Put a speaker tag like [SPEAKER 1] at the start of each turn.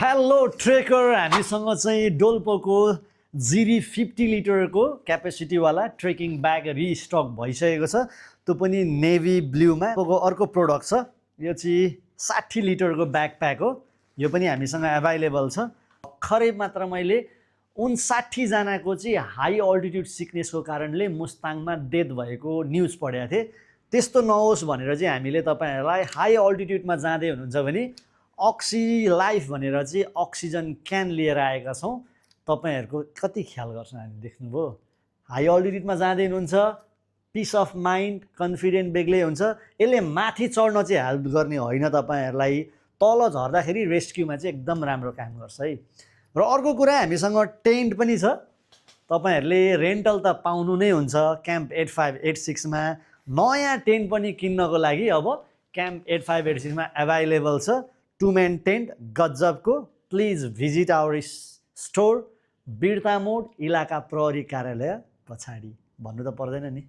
[SPEAKER 1] Hello trekker, हामीसँग चाहिँ डोल्पोको Jiri 50 लिटरको क्यापेसिटीवाला trekking bag रिस्टक भइसकेको छ। त्यो पनि नेभी ब्लूमा। अर्को प्रोडक्ट छ, यो चाहिँ 60 लिटरको ब्याकप्याक हो। यो पनि हामीसँग एभाइलेबल छ। भर्खरै मात्र मैले 59 जनाको चाहिँ हाई अल्टिट्युड सिकनेसको कारणले मुस्ताङमा डेथ भएको न्युज पढेको थिएँ। त्यस्तो नहोस् भनेर चाहिँ हामीले तपाईहरुलाई हाई अल्टिट्युडमा जाँदै हुनुहुन्छ भने अक्सी लाइफ भनेर चाहिँ अक्सिजन क्यान लिएर आएका छौँ। तपाईहरुको कति ख्याल गर्छौँ हामी, देख्नुभयो। हाई अल्टिट्युडमा जाँदै हुनुहुन्छ, पिस अफ माइन्ड, कन्फिडेन्ट बेग्लै हुन्छ। यसले माथि चढ्न चाहिँ हेल्प गर्ने होइन, तपाईहरुलाई तल झर्दाखेरि रेस्क्युमा चाहिँ एकदम राम्रो काम गर्छ है। र अर्को कुरा, हामीसँग टेन्ट पनि छ। तपाईहरुले रेन्टल त पाउनु नै हुन्छ क्याम्प 8586 मा। नयाँ टेन्ट पनि किन्नको लागि अब क्याम्प 8586 मा एभाइलेबल छ। 2 man टेन्ट गजबको। Please visit our store, Birtamod, इलाका प्रहरी कार्यालय पछाडि। भन्नु त पर्दैन नि।